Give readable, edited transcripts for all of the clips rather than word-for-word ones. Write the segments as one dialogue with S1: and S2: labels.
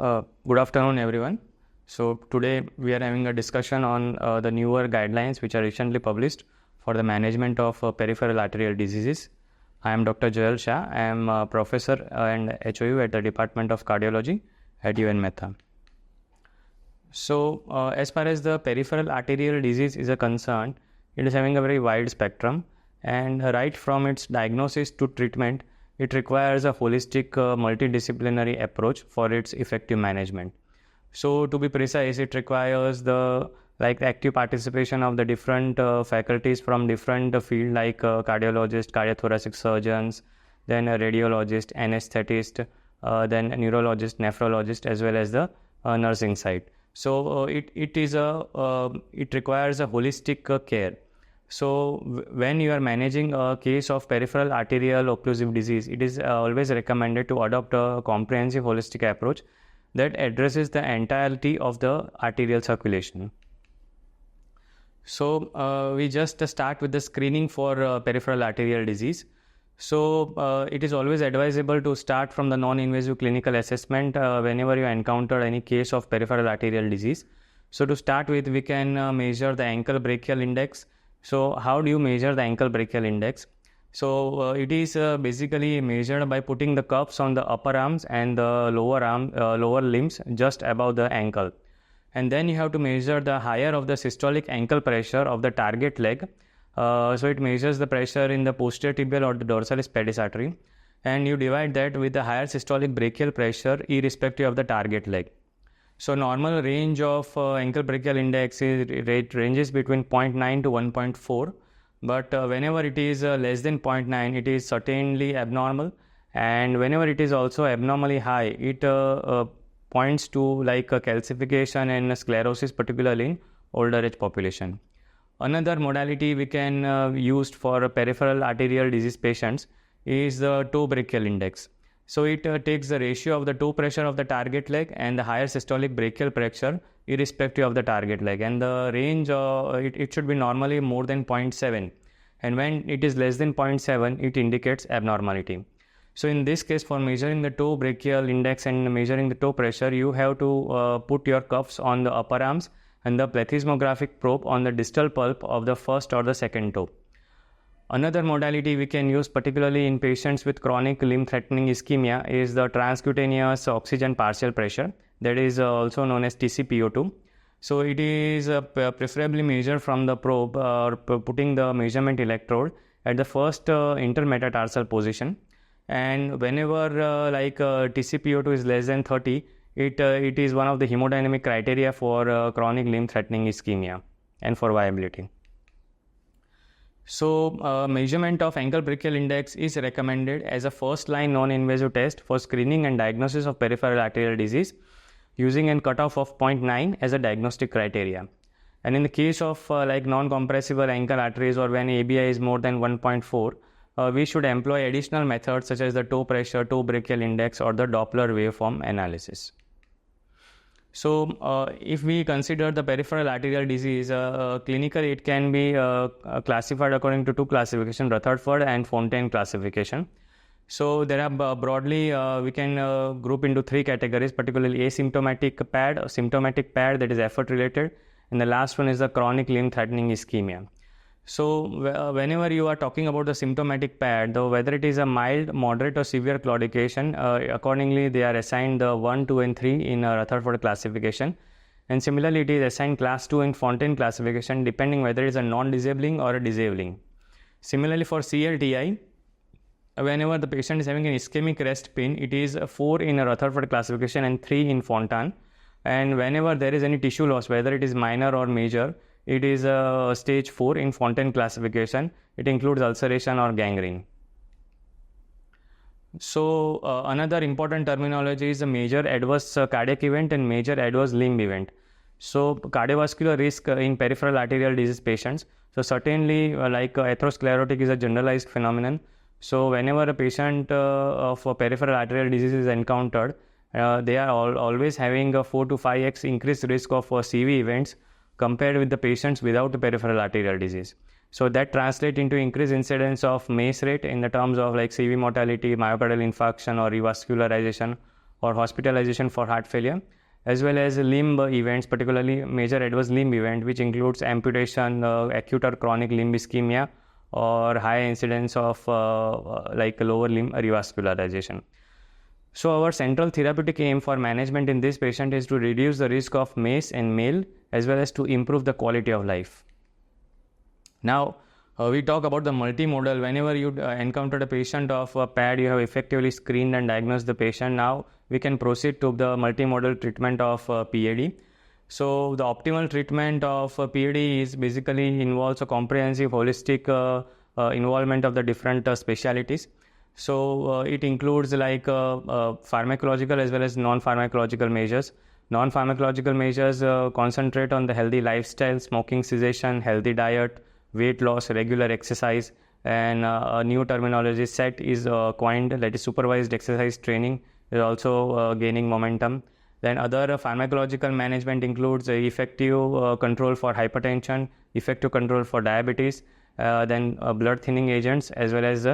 S1: Good afternoon, everyone. So today we are having a discussion on the newer guidelines which are recently published for the management of peripheral arterial diseases. I am Dr. Joel Shah. I am a professor and HOU at the Department of Cardiology at UN Mehta. So as far as the peripheral arterial disease is concerned, it is having a very wide spectrum, and right from its diagnosis to treatment, it requires a holistic multidisciplinary approach for its effective management. So to be precise, it requires the active participation of the different faculties from different field like cardiologist, cardiothoracic surgeons, then a radiologist, anesthetist, then a neurologist, nephrologist, as well as the nursing side. So it requires a holistic care. So when you are managing a case of peripheral arterial occlusive disease, it is always recommended to adopt a comprehensive holistic approach that addresses the entirety of the arterial circulation. So we just start with the screening for peripheral arterial disease. So it is always advisable to start from the non-invasive clinical assessment whenever you encounter any case of peripheral arterial disease. So to start with, we can measure the ankle brachial index. So how do you measure the ankle brachial index? So it is basically measured by putting the cuffs on the upper arms and the lower limbs just above the ankle. And then you have to measure the higher of the systolic ankle pressure of the target leg. So it measures the pressure in the posterior tibial or the dorsalis pedis artery, and you divide that with the higher systolic brachial pressure irrespective of the target leg. So normal range of ankle brachial index ranges between 0.9 to 1.4, but whenever it is less than 0.9, it is certainly abnormal, and whenever it is also abnormally high, it points to calcification and sclerosis, particularly in older age population. Another modality we can use for peripheral arterial disease patients is the toe brachial index. So it takes the ratio of the toe pressure of the target leg and the higher systolic brachial pressure irrespective of the target leg, and the range it should be normally more than 0.7, and when it is less than 0.7, it indicates abnormality. So in this case, for measuring the toe brachial index and measuring the toe pressure, you have to put your cuffs on the upper arms and the plethysmographic probe on the distal pulp of the first or the second toe. Another modality we can use, particularly in patients with chronic limb-threatening ischemia, is the transcutaneous oxygen partial pressure, that is also known as TCPO2. So it is preferably measured from the probe or putting the measurement electrode at the first intermetatarsal position, and whenever TCPO2 is less than 30, it is one of the hemodynamic criteria for chronic limb-threatening ischemia and for viability. So measurement of ankle brachial index is recommended as a first-line non-invasive test for screening and diagnosis of peripheral arterial disease, using a cutoff of 0.9 as a diagnostic criteria. And in the case of non-compressible ankle arteries, or when ABI is more than 1.4, we should employ additional methods such as the toe pressure, toe brachial index, or the Doppler waveform analysis. So if we consider the peripheral arterial disease, clinically it can be classified according to two classifications, Rutherford and Fontaine classification. So there are broadly we can group into three categories, particularly asymptomatic PAD, symptomatic PAD, that is effort related, and the last one is the chronic limb threatening ischemia. So whenever you are talking about the symptomatic PAD, whether it is a mild, moderate, or severe claudication, accordingly they are assigned the 1, 2, and 3 in Rutherford classification, and similarly it is assigned class 2 in Fontaine classification, depending whether it is a non-disabling or a disabling. Similarly for CLTI, whenever the patient is having an ischemic rest pain, it is 4 in a Rutherford classification and 3 in Fontaine, and whenever there is any tissue loss, whether it is minor or major, it is stage 4 in Fontaine classification. It includes ulceration or gangrene. So another important terminology is a major adverse cardiac event and major adverse limb event. So cardiovascular risk in peripheral arterial disease patients. So certainly atherosclerotic is a generalized phenomenon. So whenever a patient of peripheral arterial disease is encountered, they are always having a 4 to 5x increased risk of CV events compared with the patients without the peripheral arterial disease. So that translates into increased incidence of MACE rate in the terms of CV mortality, myocardial infarction, or revascularization, or hospitalization for heart failure, as well as limb events, particularly major adverse limb event, which includes amputation, acute or chronic limb ischemia, or high incidence of like lower limb revascularization. So our central therapeutic aim for management in this patient is to reduce the risk of MACE and MALE, as well as to improve the quality of life. Now, we talk about the multimodal. Whenever you encounter a patient of a PAD, you have effectively screened and diagnosed the patient. Now, we can proceed to the multimodal treatment of PAD. So, the optimal treatment of PAD is basically involves a comprehensive, holistic involvement of the different specialities. So, it includes like pharmacological as well as non-pharmacological measures. Non-pharmacological measures concentrate on the healthy lifestyle, smoking cessation, healthy diet, weight loss, regular exercise, and a new terminology set is coined, that is supervised exercise training is also gaining momentum. Then other pharmacological management includes effective control for hypertension, effective control for diabetes, then blood thinning agents, as well as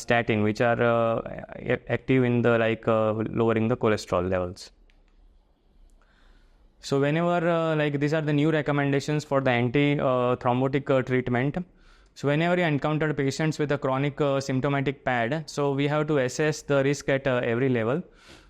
S1: statin, which are active in the lowering the cholesterol levels. So whenever these are the new recommendations for the anti-thrombotic treatment. So whenever you encounter patients with a chronic symptomatic PAD, so we have to assess the risk at every level.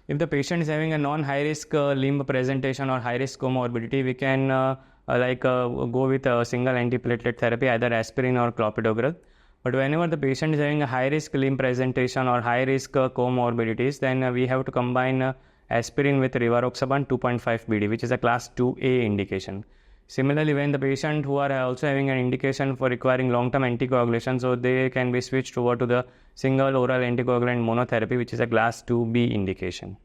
S1: If the patient is having a non-high risk limb presentation or high risk comorbidity, we can go with a single antiplatelet therapy, either aspirin or clopidogrel. But whenever the patient is having a high risk limb presentation or high risk comorbidities, then we have to combine aspirin with rivaroxaban 2.5 BD, which is a class 2A indication. Similarly, when the patient who are also having an indication for requiring long-term anticoagulation, so they can be switched over to the single oral anticoagulant monotherapy, which is a class 2B indication.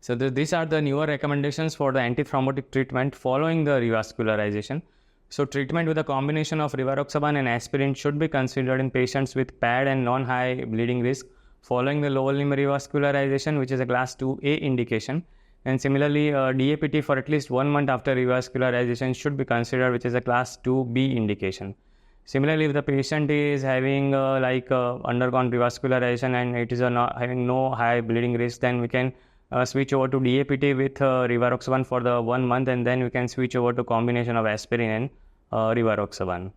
S1: So these are the newer recommendations for the antithrombotic treatment following the revascularization. So treatment with a combination of rivaroxaban and aspirin should be considered in patients with PAD and non-high bleeding risk following the lower limb revascularization, which is a class 2A indication. And similarly, DAPT for at least 1 month after revascularization should be considered, which is a class 2B indication. Similarly, if the patient is having undergone revascularization and it is having no high bleeding risk, then we can switch over to DAPT with rivaroxaban for the 1 month, and then we can switch over to combination of aspirin and rivaroxaban.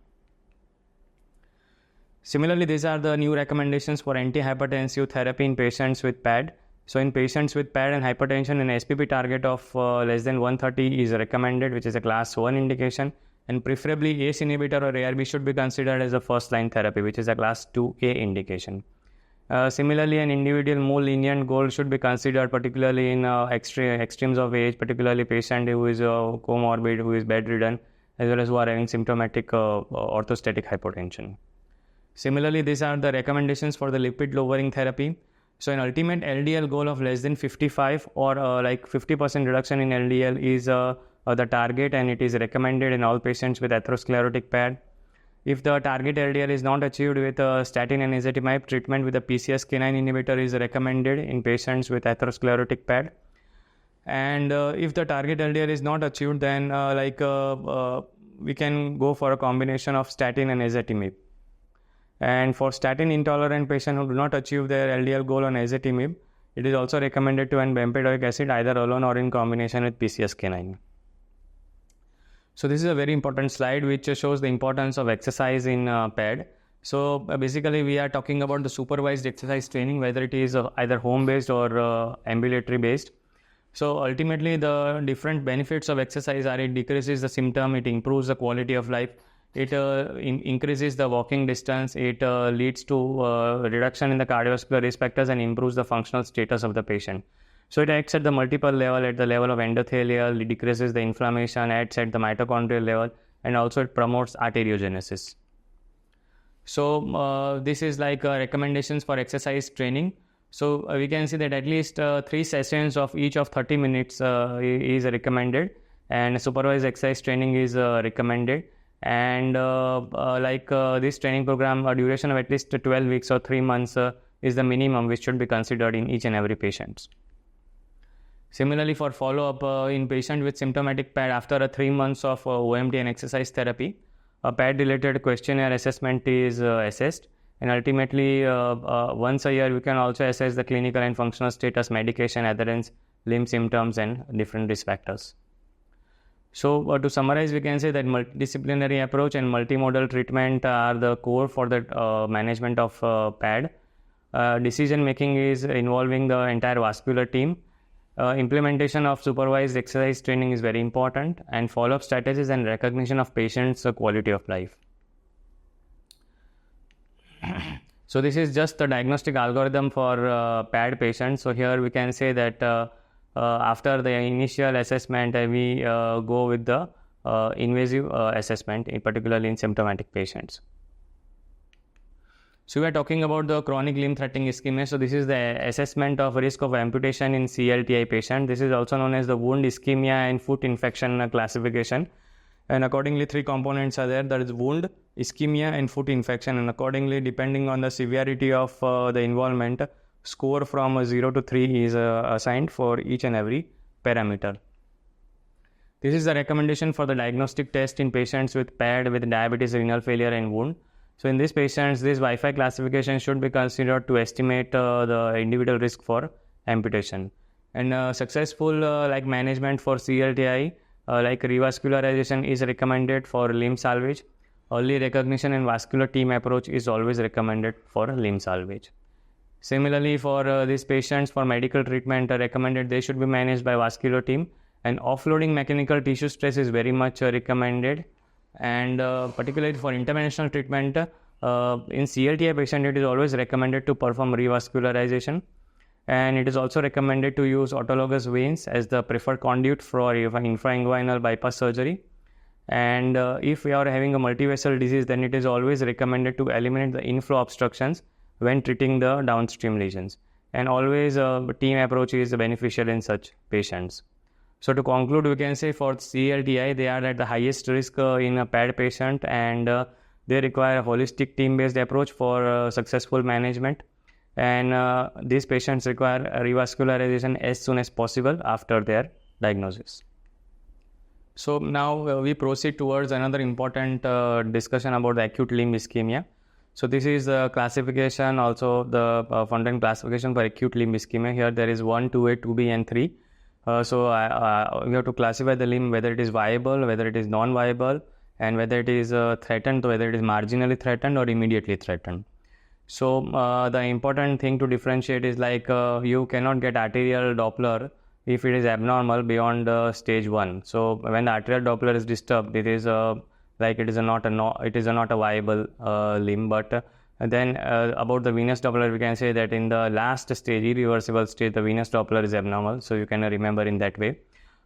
S1: Similarly, these are the new recommendations for antihypertensive therapy in patients with PAD. So in patients with PAD and hypertension, an SPP target of less than 130 is recommended, which is a class 1 indication, and preferably ACE inhibitor or ARB should be considered as a first line therapy, which is a class 2A indication. Similarly, an individual more lenient goal should be considered, particularly in extremes of age, particularly patient who is comorbid, who is bedridden, as well as who are having symptomatic orthostatic hypotension. Similarly, these are the recommendations for the lipid lowering therapy. So an ultimate LDL goal of less than 55 or 50% reduction in LDL is the target, and it is recommended in all patients with atherosclerotic PAD. If the target LDL is not achieved with statin and ezetimibe, treatment with a PCSK9 inhibitor is recommended in patients with atherosclerotic PAD. And if the target LDL is not achieved, then we can go for a combination of statin and ezetimibe. And for statin intolerant patients who do not achieve their LDL goal on ezetimibe, it is also recommended to end bempedoic acid either alone or in combination with PCSK9. So this is a very important slide which shows the importance of exercise in PAD. So basically we are talking about the supervised exercise training, whether it is either home based or ambulatory based. So ultimately the different benefits of exercise are: it decreases the symptom, it improves the quality of life, it increases the walking distance, it leads to reduction in the cardiovascular risk factors and improves the functional status of the patient. So it acts at the multiple level, at the level of endothelial, it decreases the inflammation, acts at the mitochondrial level, and also it promotes arteriogenesis. So this is recommendations for exercise training. So we can see that at least 3 sessions of each of 30 minutes is recommended, and supervised exercise training is recommended. And this training program, a duration of at least 12 weeks or 3 months is the minimum which should be considered in each and every patient. Similarly, for follow-up in patient with symptomatic PAD after 3 months of OMT and exercise therapy, a PAD-related questionnaire assessment is assessed, And ultimately, once a year, we can also assess the clinical and functional status, medication adherence, limb symptoms, and different risk factors. So to summarize, we can say that multidisciplinary approach and multimodal treatment are the core for the management of PAD. Decision making is involving the entire vascular team. Implementation of supervised exercise training is very important, and follow-up strategies and recognition of patients' quality of life. So this is just the diagnostic algorithm for PAD patients. So here we can say that after the initial assessment, we go with the invasive assessment, particularly in symptomatic patients. So we are talking about the chronic limb threatening ischemia. So this is the assessment of risk of amputation in CLTI patient. This is also known as the wound ischemia and foot infection classification. And accordingly, three components are there. That is wound, ischemia, and foot infection. And accordingly, depending on the severity of the involvement, score from 0 to 3 is assigned for each and every parameter. This is the recommendation for the diagnostic test in patients with PAD with diabetes, renal failure, and wound. So in these patients, this Wi-Fi classification should be considered to estimate the individual risk for amputation. And successful management for CLTI, like revascularization is recommended for limb salvage. Early recognition and vascular team approach is always recommended for limb salvage. Similarly, for these patients, for medical treatment, recommended they should be managed by vascular team, and offloading mechanical tissue stress is very much recommended. And particularly for interventional treatment, in CLTI patient, it is always recommended to perform revascularization, and it is also recommended to use autologous veins as the preferred conduit for infrainguinal bypass surgery. And if we are having a multivessel disease, then it is always recommended to eliminate the inflow obstructions when treating the downstream lesions. And always a team approach is beneficial in such patients. So to conclude, we can say for CLTI, they are at the highest risk in a PAD patient, and they require a holistic team-based approach for successful management. And these patients require revascularization as soon as possible after their diagnosis. So now we proceed towards another important discussion about the acute limb ischemia. So this is the classification, also the fundamental classification for acute limb ischemia. Here there is 1, 2A, 2B, and 3. So we have to classify the limb, whether it is viable, whether it is non-viable, and whether it is threatened, whether it is marginally threatened or immediately threatened. So the important thing to differentiate is you cannot get arterial Doppler if it is abnormal beyond stage 1. So when the arterial Doppler is disturbed, it is not a viable limb. But then about the venous Doppler, we can say that in the last stage, irreversible stage, the venous Doppler is abnormal. So you can remember in that way.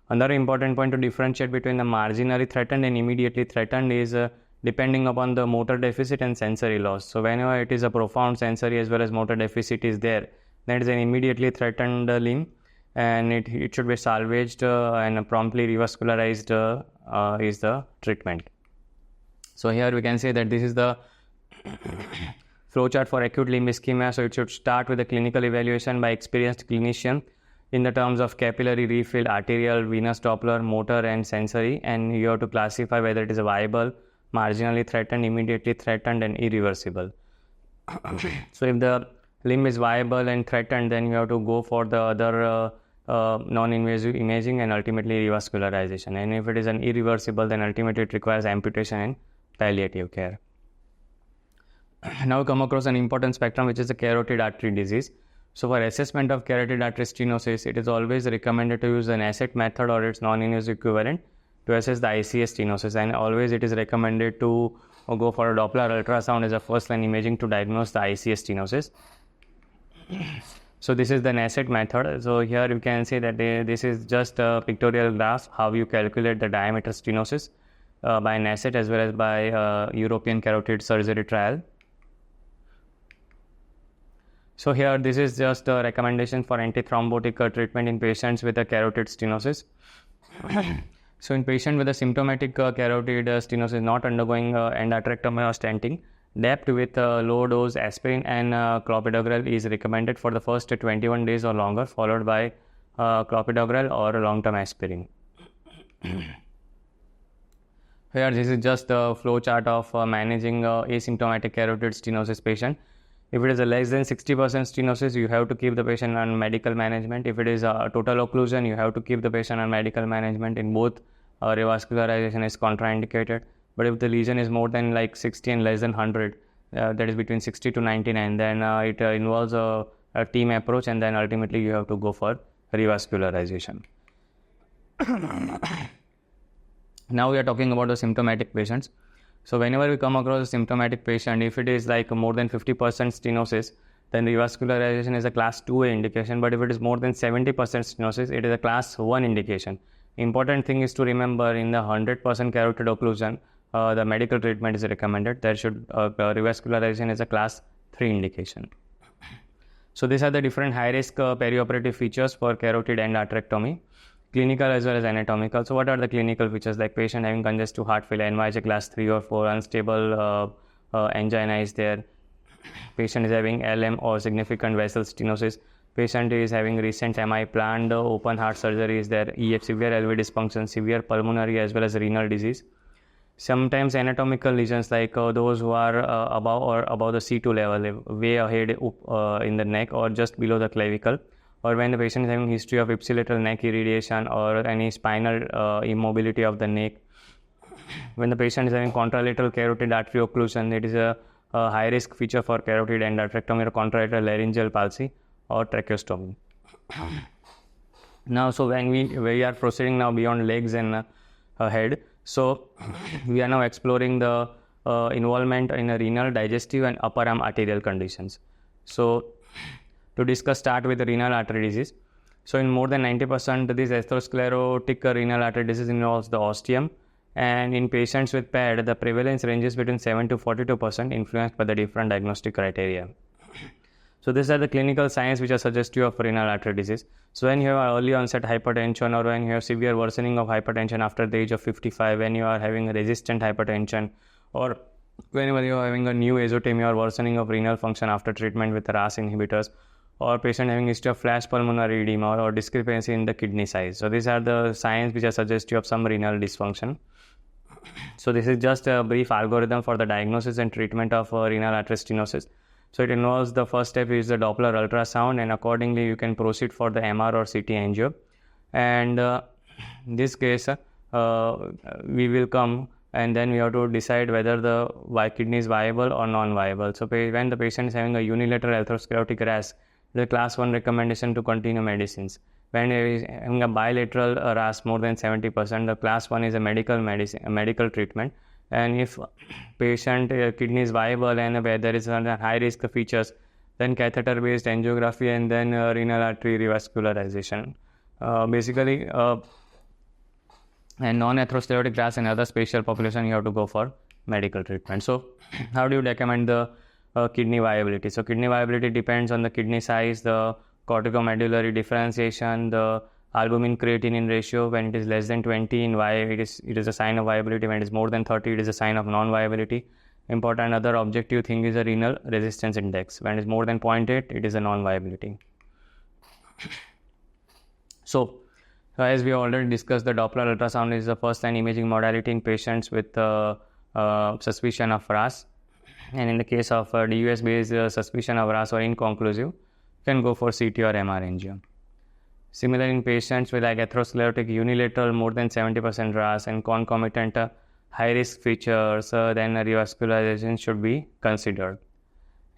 S1: Another important point to differentiate between the marginally threatened and immediately threatened is depending upon the motor deficit and sensory loss. So whenever it is a profound sensory as well as motor deficit is there, that is an immediately threatened limb, and it should be salvaged and promptly revascularized is the treatment. So here we can say that this is the flowchart for acute limb ischemia. So it should start with a clinical evaluation by experienced clinician in the terms of capillary refill, arterial, venous Doppler, motor, and sensory. And you have to classify whether it is a viable, marginally threatened, immediately threatened, and irreversible. So if the limb is viable and threatened, then you have to go for the other non-invasive imaging and ultimately revascularization. And if it is an irreversible, then ultimately it requires amputation and palliative care. Now come across an important spectrum, which is the carotid artery disease. So for assessment of carotid artery stenosis, it is always recommended to use an asset method or its non-invasive equivalent to assess the ICS stenosis, and always it is recommended to go for a Doppler ultrasound as a first-line imaging to diagnose the ICS stenosis. So this is the NASET method. So here you can see that this is just a pictorial graph how you calculate the diameter stenosis by NASET as well as by European Carotid Surgery Trial. So here this is just a recommendation for antithrombotic treatment in patients with a carotid stenosis. So in patient with a symptomatic carotid stenosis not undergoing endarterectomy or stenting, DAPT with low dose aspirin and clopidogrel is recommended for the first 21 days or longer, followed by clopidogrel or long-term aspirin. Here, this is just the flow chart of managing asymptomatic carotid stenosis patient. If it is a less than 60% stenosis, you have to keep the patient on medical management. If it is a total occlusion, you have to keep the patient on medical management. In both, revascularization is contraindicated. But if the lesion is more than like 60 and less than 100, that is between 60 to 99, then it involves a team approach, and then ultimately you have to go for revascularization. Now we are talking about the symptomatic patients. So whenever we come across a symptomatic patient, if it is like more than 50% stenosis, then revascularization is a class 2A indication. But if it is more than 70% stenosis, it is a class 1 indication. Important thing is to remember, in the 100% carotid occlusion, the medical treatment is recommended. There should revascularization is a class 3 indication. So these are the different high-risk perioperative features for carotid endarterectomy, clinical as well as anatomical. So what are the clinical features? Like patient having congestive heart failure, NYHA class 3 or 4, unstable angina is there. Patient is having LM or significant vessel stenosis. Patient is having recent MI planned, open heart surgery is there, EF, severe LV dysfunction, severe pulmonary as well as renal disease. Sometimes anatomical lesions like those who are above the C2 level, way ahead in the neck or just below the clavicle, or when the patient is having history of ipsilateral neck irradiation or any spinal immobility of the neck. When the patient is having contralateral carotid artery occlusion, it is a high-risk feature for carotid endarterectomy or contralateral laryngeal palsy or tracheostomy. Now, so when we are proceeding now beyond legs and head, so we are now exploring the involvement in a renal, digestive and upper arm arterial conditions. So to discuss, start with the renal artery disease. So in more than 90% this atherosclerotic renal artery disease involves the ostium, and in patients with PAD the prevalence ranges between 7 to 42%, influenced by the different diagnostic criteria. So these are the clinical signs which are suggestive of renal artery disease. So when you have early onset hypertension, or when you have severe worsening of hypertension after the age of 55, when you are having resistant hypertension, or whenever you are having a new azotemia or worsening of renal function after treatment with RAS inhibitors, or patient having history of flash pulmonary edema or discrepancy in the kidney size. So these are the signs which are suggestive of some renal dysfunction. So this is just a brief algorithm for the diagnosis and treatment of renal artery stenosis. So it involves, the first step is the Doppler ultrasound, and accordingly you can proceed for the MR or CT angio. And in this case, we will come and then we have to decide whether the kidney is viable or non-viable. So when the patient is having a unilateral atherosclerotic RAS, the class 1 recommendation to continue medicines. When is having a bilateral RAS more than 70%, the class 1 is a medical treatment. And if patient kidney is viable and where there is a high risk features, then catheter based angiography and then renal artery revascularization. Basically, and non-atherosclerotic RAS and other special population, you have to go for medical treatment. So how do you recommend the kidney viability? So kidney viability depends on the kidney size, the corticomedullary differentiation, the albumin creatinine ratio. When it is less than 20 in Y, it is a sign of viability. When it is more than 30, it is a sign of non-viability. Important other objective thing is a renal resistance index. When it is more than 0.8, it is a non-viability. So as we already discussed, the Doppler ultrasound is the first line imaging modality in patients with suspicion of RAS. And in the case of DUS based suspicion of RAS or inconclusive, you can go for CT or MR angio. Similarly, in patients with atherosclerotic unilateral more than 70% RAS and concomitant high risk features, then revascularization should be considered.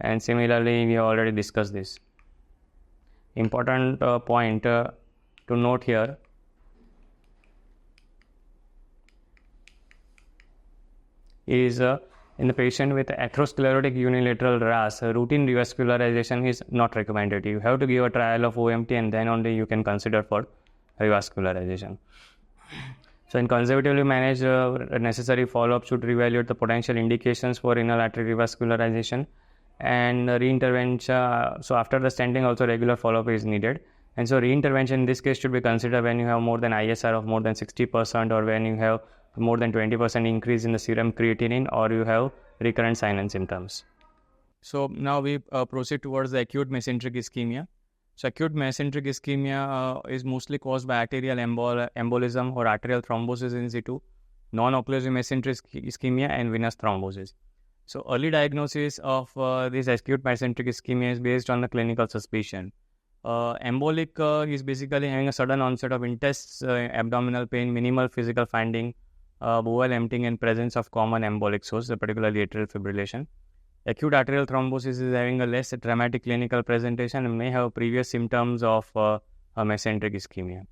S1: And similarly, we have already discussed this. Important point to note here is in the patient with atherosclerotic unilateral RAS, routine revascularization is not recommended. You have to give a trial of OMT and then only you can consider for revascularization. So in conservatively managed, necessary follow-up should reevaluate the potential indications for renal artery revascularization and reintervention. So after the stenting also regular follow-up is needed. And so reintervention in this case should be considered when you have more than ISR of more than 60% or when you have more than 20% increase in the serum creatinine or you have recurrent signs and symptoms. So now we proceed towards the acute mesenteric ischemia. So acute mesenteric ischemia is mostly caused by arterial embolism or arterial thrombosis in situ. non-occlusive mesenteric ischemia, and venous thrombosis. So early diagnosis of this acute mesenteric ischemia is based on the clinical suspicion. Embolic is basically having a sudden onset of intense abdominal pain, minimal physical finding, bowel emptying, and presence of common embolic source, particularly atrial fibrillation. Acute arterial thrombosis is having a less dramatic clinical presentation and may have previous symptoms of a mesenteric ischemia.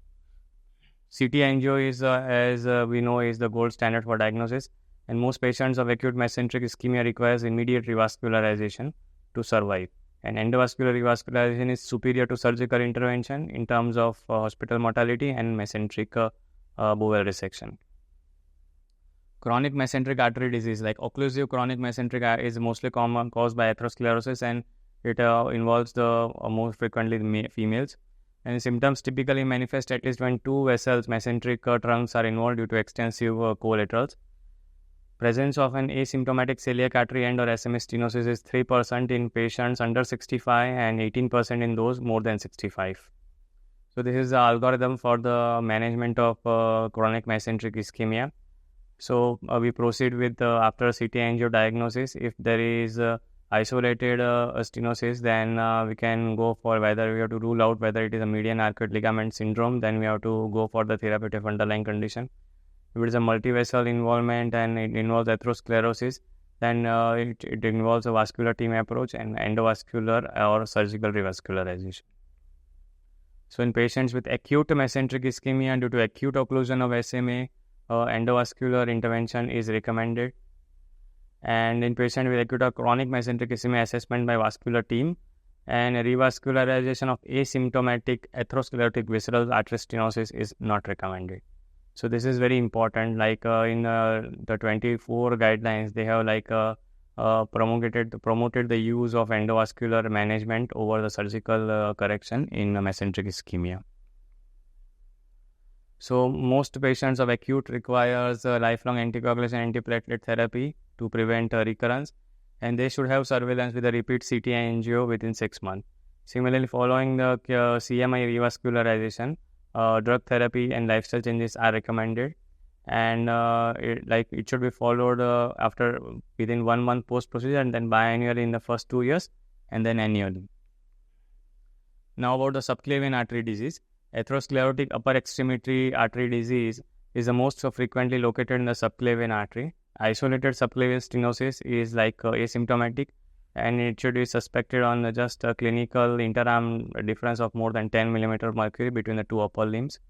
S1: CT angio is, as we know, is the gold standard for diagnosis, and most patients of acute mesenteric ischemia requires immediate revascularization to survive. And endovascular revascularization is superior to surgical intervention in terms of hospital mortality and mesenteric bowel resection. Chronic mesenteric artery disease, like occlusive chronic mesenteric, is mostly caused by atherosclerosis, and it involves the most frequently the females. And symptoms typically manifest at least when two vessels, mesenteric trunks, are involved due to extensive collaterals. Presence of an asymptomatic celiac artery end or SMA stenosis is 3% in patients under 65 and 18% in those more than 65. So this is the algorithm for the management of chronic mesenteric ischemia. So we proceed with after CT angio diagnosis. If there is isolated stenosis, then we can go for whether we have to rule out whether it is a median arcuate ligament syndrome. Then we have to go for the therapy of underlying condition. If it is a multivessel involvement and it involves atherosclerosis, then it involves a vascular team approach and endovascular or surgical revascularization. So in patients with acute mesenteric ischemia due to acute occlusion of SMA, endovascular intervention is recommended. And in patients with acute or chronic mesenteric ischemia, assessment by vascular team and revascularization of asymptomatic atherosclerotic visceral artery stenosis is not recommended. So this is very important. Like in the 24 guidelines, they have like promoted the use of endovascular management over the surgical correction in mesenteric ischemia. So most patients of acute requires lifelong anticoagulation antiplatelet therapy to prevent recurrence, and they should have surveillance with a repeat CT angio within 6 months. Similarly, following the CMI revascularization, drug therapy and lifestyle changes are recommended, and it should be followed within 1 month post procedure, and then biannually in the first 2 years, and then annually. Now about the subclavian artery disease. Atherosclerotic upper extremity artery disease is the most frequently located in the subclavian artery. Isolated subclavian stenosis is like asymptomatic, and it should be suspected on just a clinical interarm difference of more than 10 mm mercury between the two upper limbs.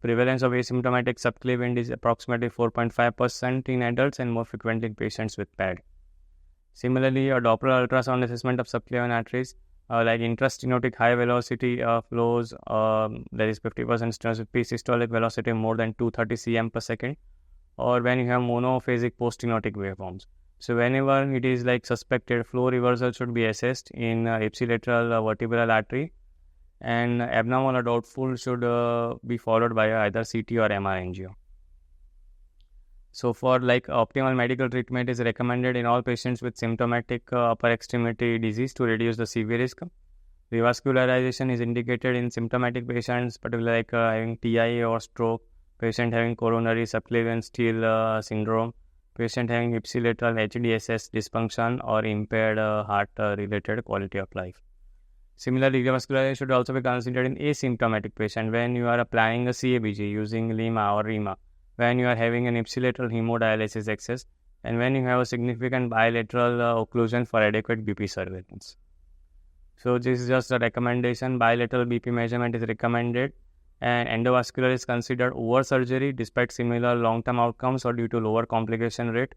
S1: Prevalence of asymptomatic subclavian is approximately 4.5% in adults and more frequently in patients with PAD. Similarly, a Doppler ultrasound assessment of subclavian arteries like intrastenotic high velocity flows, there is 50% stenosis peak systolic velocity more than 230 cm per second, or when you have monophasic post-stenotic waveforms. So whenever it is like suspected, flow reversal should be assessed in ipsilateral vertebral artery, and abnormal or doubtful should be followed by either CT or MR angio. So for like optimal medical treatment is recommended in all patients with symptomatic upper extremity disease to reduce the CV risk. Revascularization is indicated in symptomatic patients, particularly like having TIA or stroke, patient having coronary subclavian steal syndrome, patient having ipsilateral HDSS dysfunction or impaired heart-related quality of life. Similarly, revascularization should also be considered in asymptomatic patient when you are applying a CABG using LIMA or RIMA, when you are having an ipsilateral hemodialysis excess, and when you have a significant bilateral occlusion for adequate BP surveillance. So this is just a recommendation. Bilateral BP measurement is recommended, and endovascular is considered over surgery despite similar long-term outcomes or due to lower complication rate.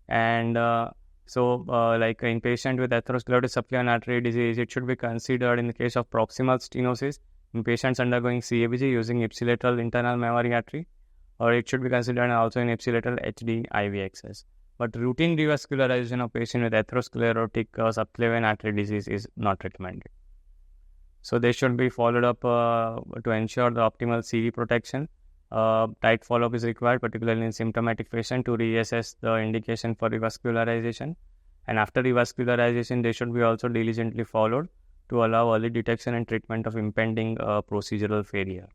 S1: And like in patient with atherosclerotic subclavian artery disease, it should be considered in the case of proximal stenosis in patients undergoing CABG using ipsilateral internal memory artery, or it should be considered also in ipsilateral HD IV access. But routine revascularization of patient with atherosclerotic subclavian artery disease is not recommended. So they should be followed up to ensure the optimal CV protection. Tight follow-up is required, particularly in symptomatic patient, to reassess the indication for revascularization. And after revascularization, they should be also diligently followed to allow early detection and treatment of impending procedural failure.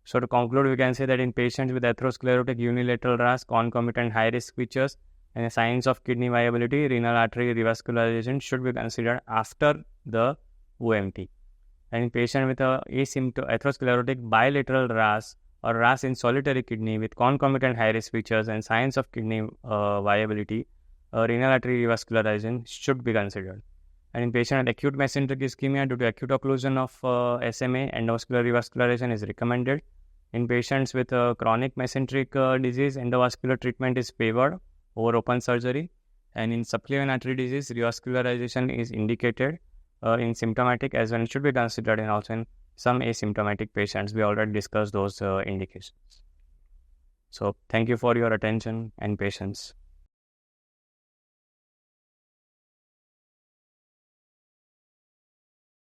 S1: So to conclude, we can say that in patients with atherosclerotic unilateral RAS, concomitant high-risk features, and signs of kidney viability, renal artery revascularization should be considered after the OMT. And in patient with a atherosclerotic bilateral RAS or RAS in solitary kidney with concomitant high-risk features and signs of kidney viability, renal artery revascularization should be considered. And in patient with acute mesenteric ischemia due to acute occlusion of SMA, endovascular revascularization is recommended. In patients with chronic mesenteric disease, endovascular treatment is favored over open surgery. And in subclavian artery disease, revascularization is indicated in symptomatic as well. It should be considered in also in some asymptomatic patients. We already discussed those indications. So thank you for your attention and patience.